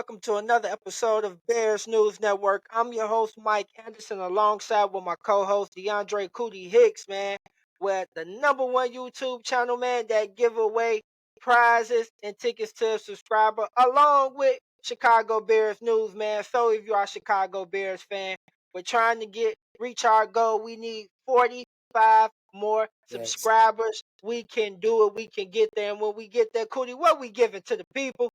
welcome to another episode of Bears News Network. I'm your host, Mike Anderson, alongside with my co-host, DeAndre Cootie Hicks, man. We're the number one YouTube channel, man, that give away prizes and tickets to a subscriber, along with Chicago Bears News, man. So if you are a Chicago Bears fan, we're trying to reach our goal. We need 45 more Yes, subscribers. We can do it. We can get there. And when we get there, Cootie, what we giving to the people?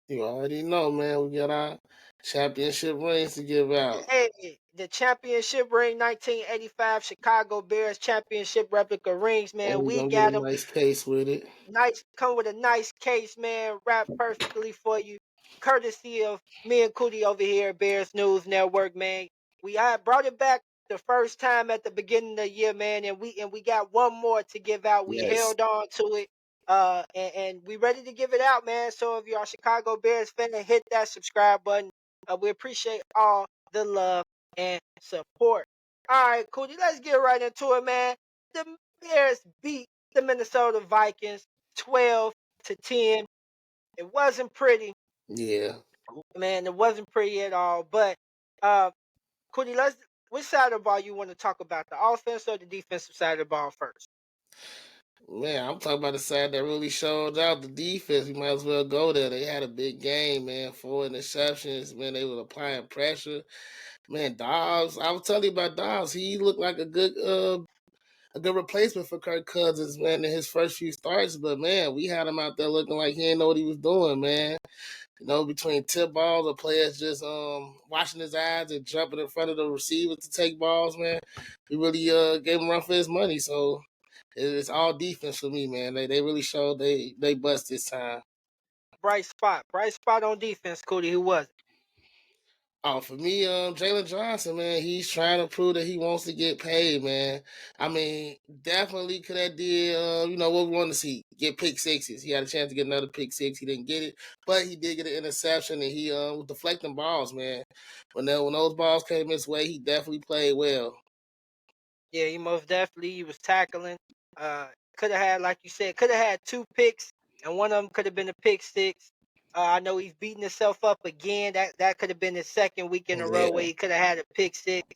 you already know, man. We got our championship rings to give out, Hey, the championship ring, 1985 Chicago Bears championship replica rings, and man. we We gonna get got a them. nice case with it. Nice, come with a nice case, man. Wrapped perfectly for you, courtesy of me and Cootie over here at Bears News Network, man. We had brought it back the first time at the beginning of the year, man, and we got one more to give out. We Yes, held on to it, and we ready to give it out, man. So if you're a Chicago Bears fan, hit that subscribe button. We appreciate all the love and support. All right, Cootie, let's get right into it, man. The Bears beat the Minnesota Vikings 12-10. It wasn't pretty, yeah, man. It wasn't pretty at all. But Cootie, which side of the ball you want to talk about? The offense or the defensive side of the ball first? man. I'm talking about the side that really showed out the defense. We might as well go there. They had a big game, man. 4 interceptions, man. They were applying pressure, man. Dobbs, I was telling you about Dobbs. He looked like a good replacement for Kirk Cousins, man, in his first few starts. But man, we had him out there looking like he didn't know what he was doing, man. Between tip balls or players just washing his eyes and jumping in front of the receiver to take balls, man. We really gave him a run for his money. So it's all defense for me, man. They really showed they bust this time. Bright spot on defense, Cootie. Who was it? Oh, for me, Jalen Johnson, man, he's trying to prove that he wants to get paid, man. I mean, definitely could have did, what we wanted to see, get pick sixes. He had a chance to get another pick six. He didn't get it, but he did get an interception, and he was deflecting balls, man. When those balls came his way, he definitely played well. Yeah, he was tackling. Could have had, like you said, could have had two picks, and one of them could have been a pick six. I know he's beating himself up again. That could have been his second week in a row Yeah, where he could have had a pick six.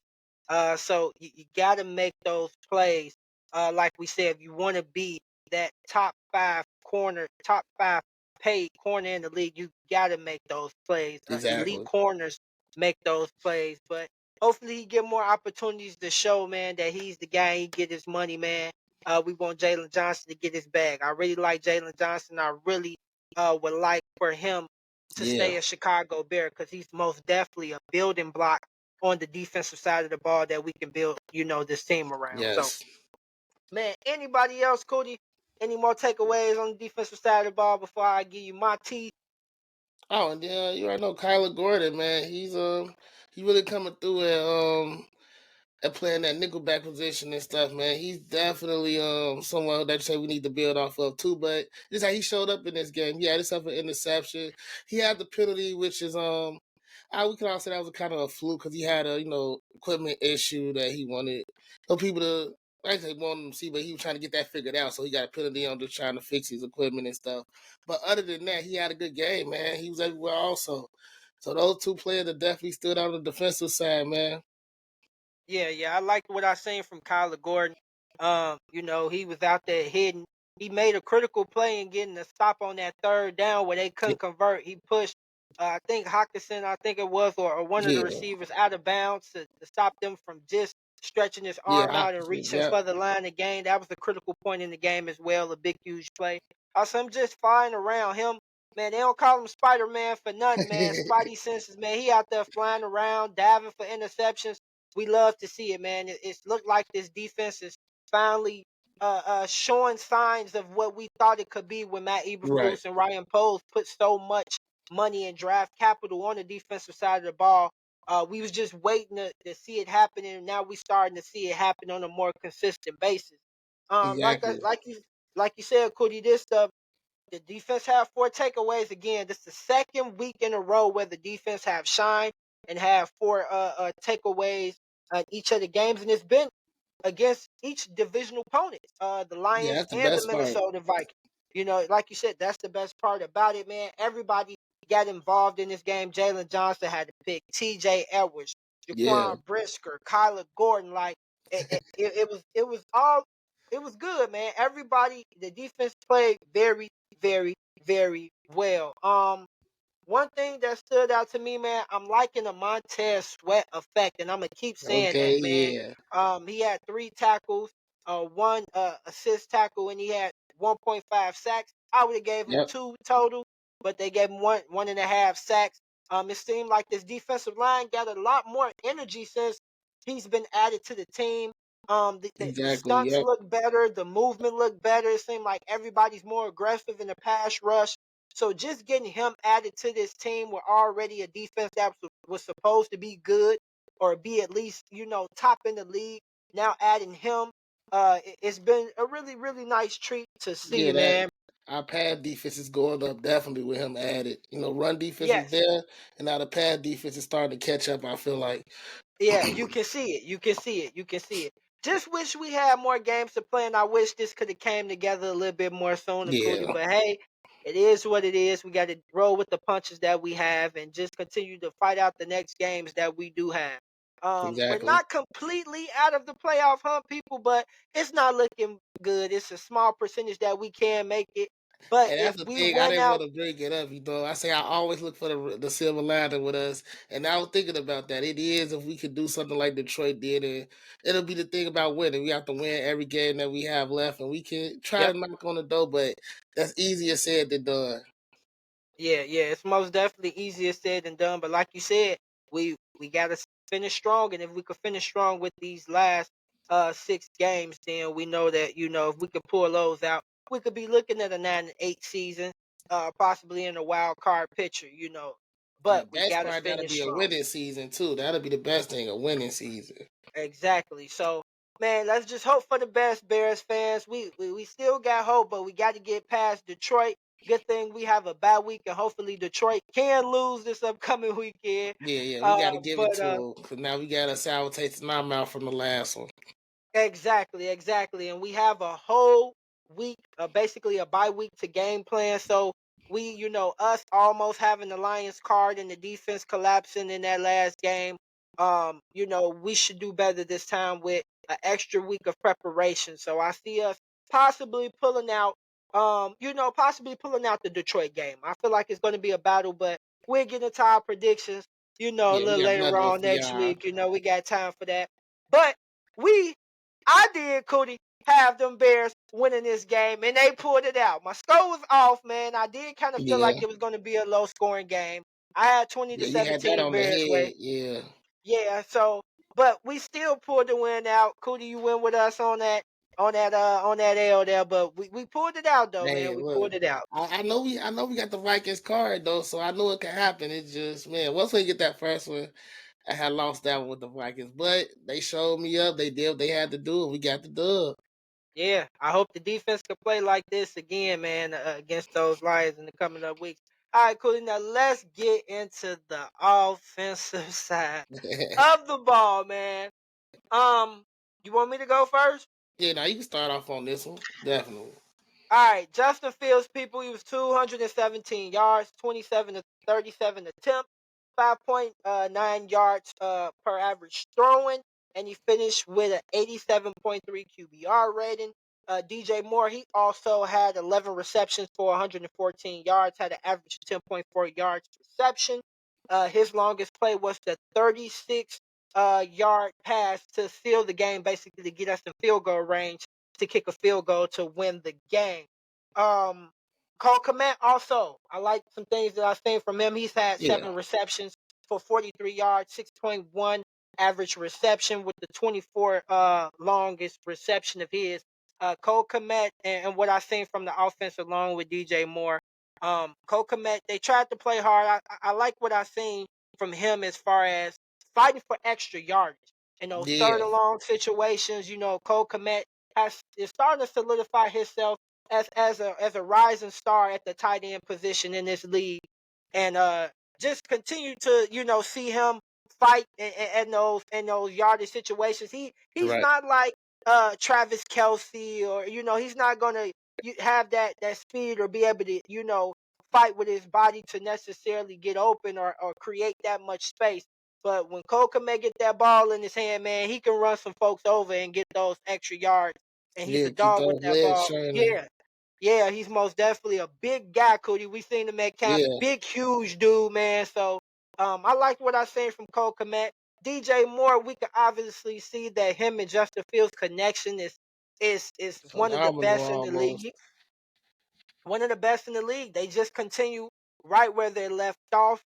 So you got to make those plays. Like we said, if you want to be that top five paid corner in the league, you got to make those plays. Elite exactly. corners make those plays, but hopefully he get more opportunities to show, man, that he's the guy. He get his money, man. We want Jalen Johnson to get his bag. I really like Jalen Johnson. I really would like for him to Yeah. stay a Chicago Bear because he's most definitely a building block on the defensive side of the ball that we can build, this team around. So, Yes. man, anybody else, Cody? Any more takeaways on the defensive side of the ball before I give you my teeth? Oh, and you already know Kyler Gordon, man. He really coming through at playing that nickelback position and stuff, man. He's definitely someone that you say we need to build off of too. But just how he showed up in this game. He had himself an interception. He had the penalty, which is we can all say that was a kind of a fluke because he had a equipment issue that he wanted people to actually want him to see, but he was trying to get that figured out. So he got a penalty on just trying to fix his equipment and stuff. But other than that, he had a good game, man. He was everywhere also. So those two players that definitely stood out on the defensive side, man. Yeah, I liked what I seen from Kyler Gordon. He was out there hitting. He made a critical play and getting a stop on that third down where they couldn't convert. He pushed, I think Hawkinson, I think it was, or one of the Yeah. receivers out of bounds to stop them from just stretching his Yeah, arm out and Hopkins, reaching yep. for the line of game. That was a critical point in the game as well, a big, huge play. Also, I'm just flying around him. Man, they don't call him Spider Man for nothing, man. Spidey senses, man. He out there flying around, diving for interceptions. We love to see it, man. It's looked like this defense is finally showing signs of what we thought it could be when Matt Right. Eberflus and Ryan Poles put so much money and draft capital on the defensive side of the ball. We was just waiting to see it happen, and now we starting to see it happen on a more consistent basis. Um, like I, Exactly. like you like you said, Cody, the defense have four takeaways again. This is the second week in a row where the defense have shined and have four takeaways each of the games, and it's been against each divisional opponent, the Yeah, Lions that's the and the best part. Minnesota Vikings. Like you said, that's the best part about it, man. Everybody got involved in this game. Jalen Johnson had to pick T.J. Edwards, Yeah, Jaquan Brisker, Kyler Gordon. Like it was good, man. Everybody, the defense played very, very, very well. One thing that stood out to me, man, I'm liking the Montez Sweat effect, and I'm gonna keep saying okay, that, man. yeah, He had 3 tackles, one assist tackle, and he had 1.5 sacks. I would have gave him yep, 2 total, but they gave him 1.5 sacks. It seemed like this defensive line got a lot more energy since he's been added to the team. The exactly, stunts yep, look better, the movement looked better. It seemed like everybody's more aggressive in the pass rush. So just getting him added to this team, we're already a defense that was supposed to be good or be at least top in the league. Now adding him, it's been a really really nice treat to see, yeah. That man. our pass defense is going up definitely with him added. Run defense was Yes, there, and now the pass defense is starting to catch up. I feel like, yeah, you can see it. You can see it. You can see it. Just wish we had more games to play, and I wish this could have came together a little bit more sooner, Cootie. yeah, But hey, it is what it is. We got to roll with the punches that we have, and just continue to fight out the next games that we do have. We're exactly. not completely out of the playoff hunt, people, but it's not looking good. It's a small percentage that we can make it. But And if that's the we thing. I win didn't out, want to bring it up. I say I always look for the silver lining with us, and I was thinking about that. It is if we could do something like Detroit did, and it'll be the thing about winning. We have to win every game that we have left, and we can try to yep. knock on the door, but that's easier said than done. Yeah, yeah, it's most definitely easier said than done. But like you said, we gotta finish strong, and if we could finish strong with these last 6 games, then we know that if we could pull those out, we could be looking at a 9-8 season, possibly in a wild card picture. And the But we best gotta part that'll finish be a strong. winning season too. That'll be the best thing, a winning season. Exactly. So, man, let's just hope for the best, Bears fans. We still got hope, but we got to get past Detroit. Good thing we have a bye week, and hopefully Detroit can lose this upcoming weekend. Yeah, yeah, we got to Uh, give it but to them because now we got a sour taste in our mouth from the last one. Exactly, exactly. And we have a whole week, basically a bye week to game plan. So us almost having the Lions card and the defense collapsing in that last game. We should do better this time with an extra week of preparation. So I see us possibly pulling out, possibly pulling out the Detroit game. I feel like it's going to be a battle, but we'll get into our predictions, a Yeah, we little got later another one on for next y'all. week. We got time for that. But we I did, Cootie, have them Bears winning this game, and they pulled it out. My score was off, man. I did kind of feel like Yeah, it was going to be a low scoring game. I had 20 to yeah, you had that 17 on the Bears way. head. Yeah. Yeah, so but we still pulled the win out. Cootie, you went with us on that L there, but we pulled it out though, Hey, man. We look, pulled it out. I know we got the Vikings card though, so I know it can happen. It's just, man, once we get that first one, I had lost that one with the Vikings, but they showed me up. They did what they had to do, and we got the dub. Yeah, I hope the defense can play like this again, man, against those Lions in the coming up weeks. All right, Cootie. Now let's get into the offensive side of the ball, man. Um, you want me to go first? Yeah, now you can start off on this one, definitely. All right, Justin Fields, people, he was 217 yards, 27 to 37 attempts, 5.9 yards per average throwing, and he finished with an 87.3 QBR rating. DJ Moore, he also had 11 receptions for 114 yards, had an average of 10.4 yards reception. His longest play was the 36 yard pass to seal the game, basically to get us in field goal range to kick a field goal to win the game. Um, Cole Komet also, I like some things that I've seen from him. He's had Yeah, 7 receptions for 43 yards, 6.1 average reception with the 24 longest reception of his. Cole Komet and what I've seen from the offense along with DJ Moore. Cole Komet, they tried to play hard. I like what I've seen from him as far as fighting for extra yardage. In those third yeah, and long situations, Cole Komet is starting to solidify himself as a rising star at the tight end position in this league, and just continue to see him fight in those yardage situations. He's right. not like Travis Kelsey, or he's not gonna have that speed or be able to fight with his body to necessarily get open or create that much space. But when Cole Kmet get that ball in his hand, man, he can run some folks over and get those extra yards. And he's Yeah, a keep dog with those that legs ball. turning. Yeah, yeah, he's most definitely a big guy, Cootie. We seen him at camp, Yeah, big, huge dude, man. So I like what I seen from Cole Kmet. DJ Moore, we can obviously see that him and Justin Fields' connection is one of the phenomenal best in the almost. league, one of the best in the league. They just continue right where they left off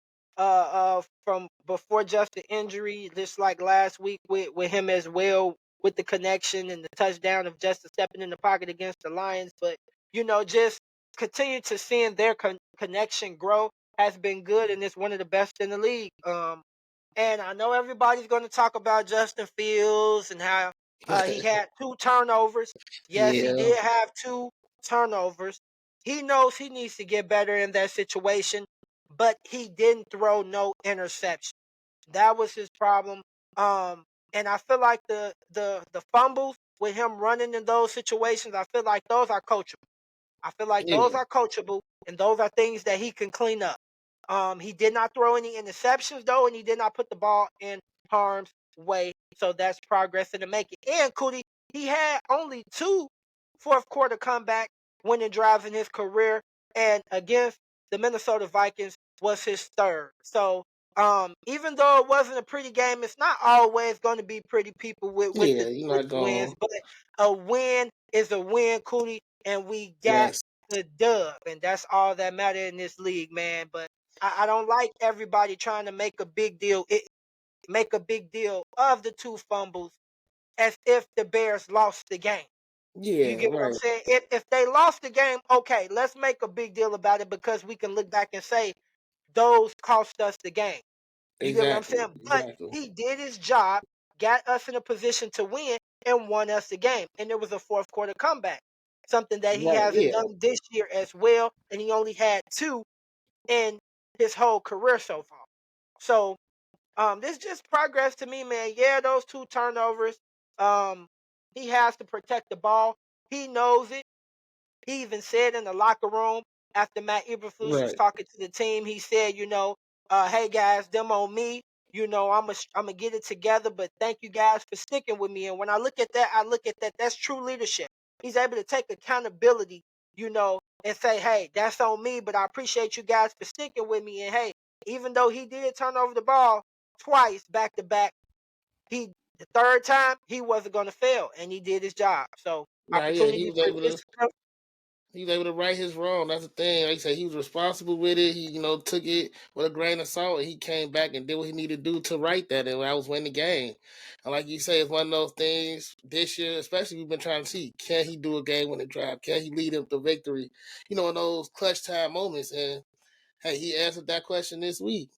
from before just the injury, just like last week with him as well, with the connection and the touchdown of Justin stepping in the pocket against the Lions. But just continue to seeing their connection grow has been good, and it's one of the best in the league. And I know everybody's going to talk about Justin Fields and how he had two turnovers. Yes, he Yeah, did have two turnovers. He knows he needs to get better in that situation, but he didn't throw no interception. That was his problem. Um, and I feel like the fumbles with him running in those situations, I feel like those are coachable. I feel like those yeah, are coachable, and those are things that he can clean up. He did not throw any interceptions though, and he did not put the ball in harm's way. So that's progress in the making. And Cootie, he had only two fourth quarter comeback winning drives in his career, and against the Minnesota Vikings was his third. So even though it wasn't a pretty game, it's not always going to be pretty people with yeah. the You're with not the wins, going. but a win is a win, Cootie, and we got Yes, the dub, and that's all that matter in this league, man. But I don't like everybody trying to make a big deal of the two fumbles as if the Bears lost the game. You yeah, get what I'm right, saying? If they lost the game, okay, let's make a big deal about it because we can look back and say those cost us the game. You get what I'm exactly, saying? But exactly. he did his job, got us in a position to win, and won us the game. And it was a fourth quarter comeback, something that he Right, hasn't yeah, done this year as well. And he only had two in his whole career so far. So this just progress to me, man. Yeah, those two turnovers. Um, he has to protect the ball. He knows it. He even said in the locker room after Matt Eberflus was right. talking to the team, he said, hey guys, them on me. I'm gonna get it together, but thank you guys for sticking with me. And when I look at that, I look at that. That's true leadership. He's able to take accountability, and say, hey, that's on me, but I appreciate you guys for sticking with me. And hey, even though he did turn over the ball twice back to back, he the third time he wasn't gonna fail, and he did his job. So Right, yeah. opportunity for He was able to right his wrong. That's the thing. Like I said, he was responsible with it. He, took it with a grain of salt, and he came back and did what he needed to do to right that. And I was winning the game. And like you say, it's one of those things this year, especially we've been trying to see, can he do a game winning drive? Can he lead him to victory? In those clutch time moments. And hey, he answered that question this week.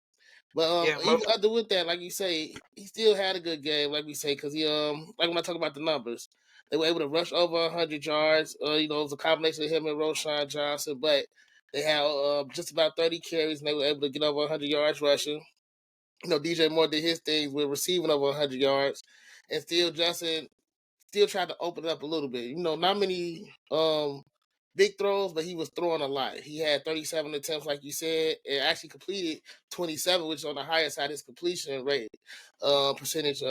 But yeah, even other with that, like you say, he still had a good game, like we say, because he like when I talk about the numbers, they were able to rush over 100 yards. It was a combination of him and Roshan Johnson, but they had just about 30 carries, and they were able to get over 100 yards rushing. DJ Moore did his things with receiving over 100 yards, and still tried to open it up a little bit. Not many big throws, but he was throwing a lot. He had 37 attempts, like you said, and actually completed 27, which is on the higher side of his completion rate percentage,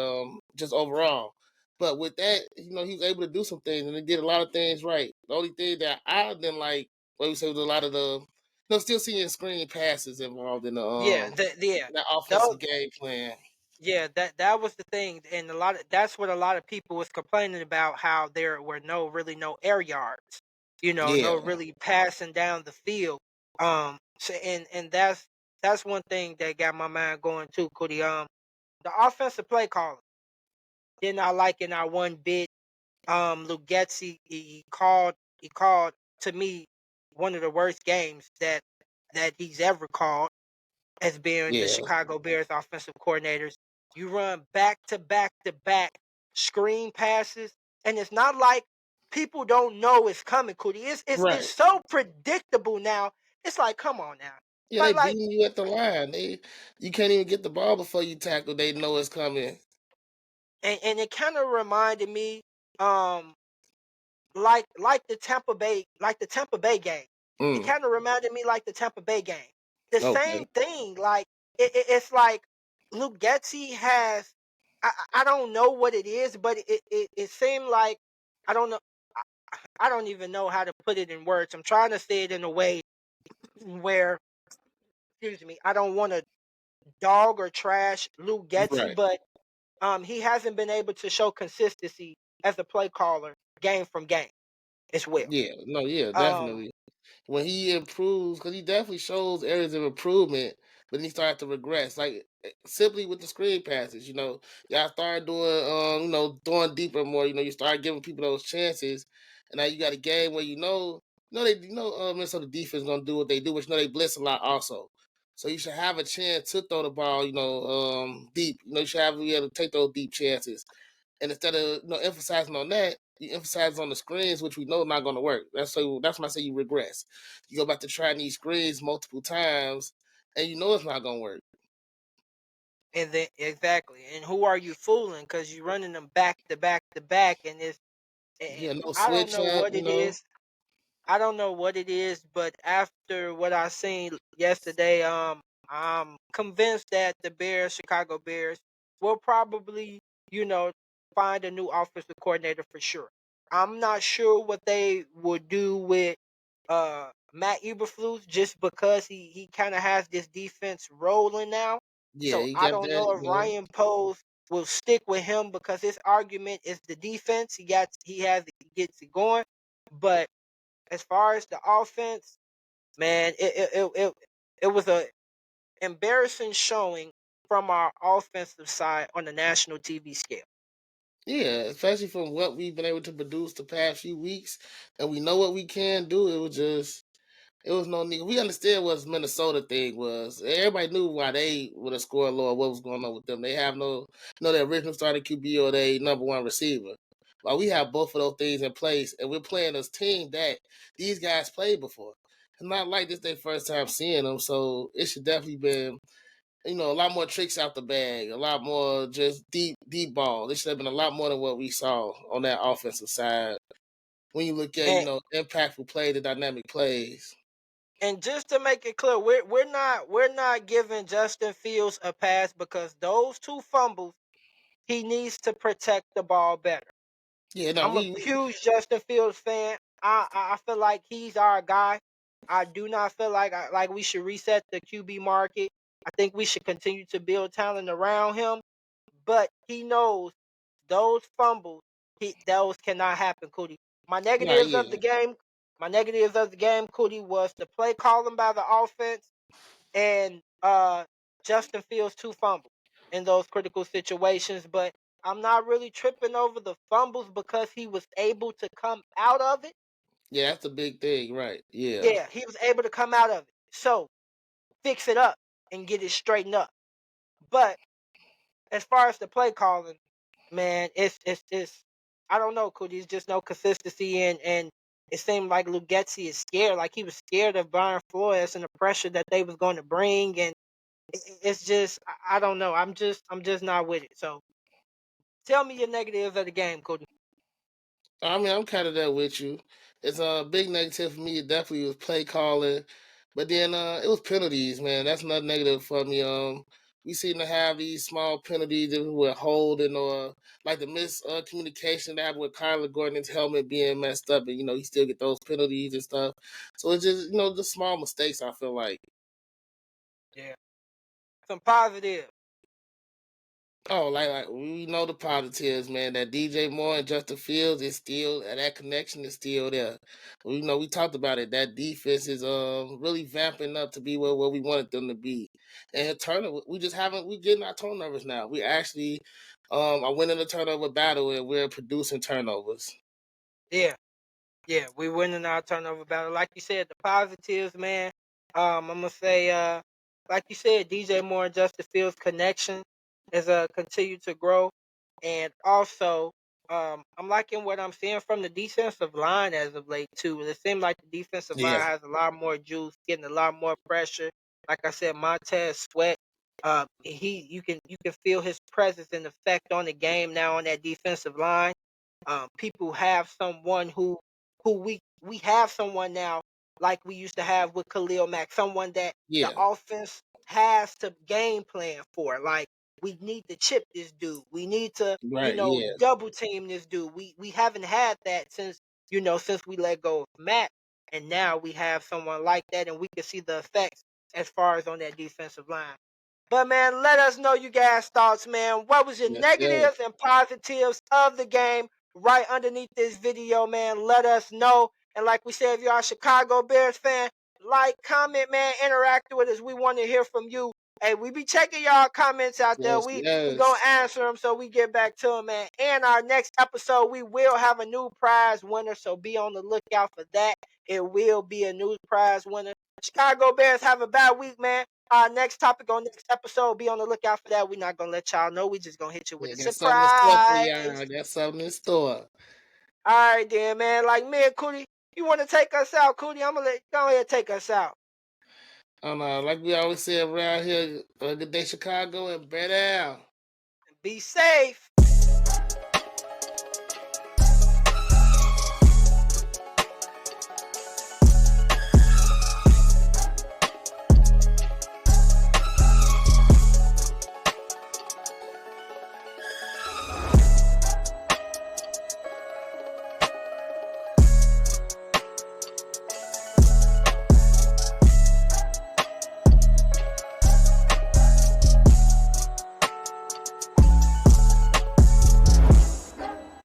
just overall. But with that, he was able to do some things, and he did a lot of things right. The only thing that I didn't like, what we say, was a lot of the, still seeing screen passes involved in the yeah, that Tho- offensive game plan. yeah, that was the thing, and that's what a lot of people was complaining about, how there were no air yards, no Yeah, really passing down the field. So and that's one thing that got my mind going too, Cody. The offensive play calling did not like in our one bit. Lugetzi, he called to me one of the worst games that he's ever called as being the yeah, Chicago Bears offensive coordinators. You run back to back to back screen passes, and it's not like people don't know it's coming, Cootie. It's right. so predictable now. It's like, come on now. Yeah, they Like beating you at the line. You can't even get the ball before you tackle. They know it's coming. and it kind of reminded me um like the Tampa Bay game. It Mm, kind of reminded me like the Tampa Bay game. The okay. same thing. Like it's like Luke Getzey has. I don't know what it is, but it seemed like I don't know. I, I don't even know how to put it in words. I'm trying to say it in a way where, excuse me, I don't want to dog or trash Luke Getzey, Right. but he hasn't been able to show consistency as a play caller game from game as well. Yeah. No. Yeah. Um, Definitely. When he improves, because he definitely shows areas of improvement, but then he started to regress. Like simply with the screen passes, y'all start doing, throwing deeper more. You start giving people those chances, and now you got a game where Minnesota defense gonna do what they do, but they blitz a lot also. So you should have a chance to throw the ball, deep. You should be able to take those deep chances. And instead of emphasizing on that, you emphasize on the screens, which we know not going to work. That's when I say you regress. You go back to trying these screens multiple times, and you know it's not going to work. and then exactly, and who are you fooling? Because you're running them back to back to back, and Yeah, no I don't switch know up. what it is. I don't know what it is, but after what I seen yesterday, I'm convinced that the Bears, Chicago Bears, will probably, you know, find a new offensive coordinator for sure. I'm not sure what they would do with Matt Eberflus just because he kind of has this defense rolling now. Yeah, So he I got don't that. know if Ryan Poles will stick with him because his argument is the defense. He gets it going, but as far as the offense, man, it was a embarrassing showing from our offensive side on the national TV scale. Yeah, especially from what we've been able to produce the past few weeks, and we know what we can do. It was no need. We understand what Minnesota thing was. Everybody knew why they would have scored low. What was going on with them? They have their original starting QB or their number one receiver. While we have both of those things in place, and we're playing this team that these guys played before. It's not like this their first time seeing them, so it should definitely been a lot more tricks out the bag, a lot more just deep ball. This should have been a lot more than what we saw on that offensive side. When you look at And impactful play, the dynamic plays. and just to make it clear, we're not giving Justin Fields a pass because those two fumbles, he needs to protect the ball better. Yeah, no, I'm a huge Justin Fields fan. I feel like he's our guy. I do not feel like we should reset the QB market. I think we should continue to build talent around him. But he knows those fumbles, those cannot happen, Cootie. My Right, negatives of the yeah. game, my negatives of the game, Cootie, was the play calling by the offense and Justin Fields two fumbles in those critical situations. But I'm not really tripping over the fumbles because he was able to come out of it. Yeah, that's the big thing, right. Yeah. Yeah, he was able to come out of it. So fix it up and get it straightened up. But as far as the play calling, man, it's I don't know, Cootie. It's just no consistency and it seemed like Lugetti is scared, like he was scared of Brian Flores and the pressure that they was going to bring, and it's just I don't know. I'm just not with it. So tell me your negatives of the game, Cody. I mean, I'm kind of there with you. It's a big negative for me. It definitely was play calling, but then it was penalties, man. That's another negative for me. We seem to have these small penalties that we're holding, or like the miscommunication that happened with Kyler Gordon's helmet being messed up, and he still get those penalties and stuff. So it's just the small mistakes. I feel like. Yeah, some positive. Oh, like we know the positives, man. That DJ Moore and Justin Fields is still that connection is still there. We talked about it. That defense is really vamping up to be where we wanted them to be. And turnover, we just haven't we getting our turnovers now. We actually are winning the turnover battle and we're producing turnovers. Yeah, yeah, we winning our turnover battle. Like you said, the positives, man. I'm gonna say, like you said, DJ Moore and Justin Fields connection is continue to grow, and also, I'm liking what I'm seeing from the defensive line as of late too. It seems like the defensive line Yeah. has a lot more juice, getting a lot more pressure. Like I said, Montez Sweat, you can feel his presence and effect on the game now on that defensive line. People have someone who we have someone now like we used to have with Khalil Mack, someone that the Yeah. offense has to game plan for. Like we need to chip this dude. We need to, Right. Yeah. double team this dude. We haven't had that since, since we let go of Matt. And now we have someone like that, and we can see the effects as far as on that defensive line. But man, let us know you guys' thoughts, man. What was your Yes, sir. negatives and positives of the game right underneath this video, man? Let us know. And like we said, if you're a Chicago Bears fan, like, comment, man, interact with us. We want to hear from you. Hey, we be checking y'all comments out there. Yes. We gonna Yes. answer them so we get back to them, man. And our next episode, we will have a new prize winner, so be on the lookout for that. It will be a new prize winner. Chicago Bears have a bad week, man. Next topic on next episode, be on the lookout for that. We're not gonna let y'all know. We just gonna hit you with Yeah, a got something in store for surprise. y'all. Got something in store. All right, then, man. Like me and Cootie, you want to take us out, Cootie? I'm gonna let go ahead and take us out. Like we always say around here, good day Chicago and better out. Be safe.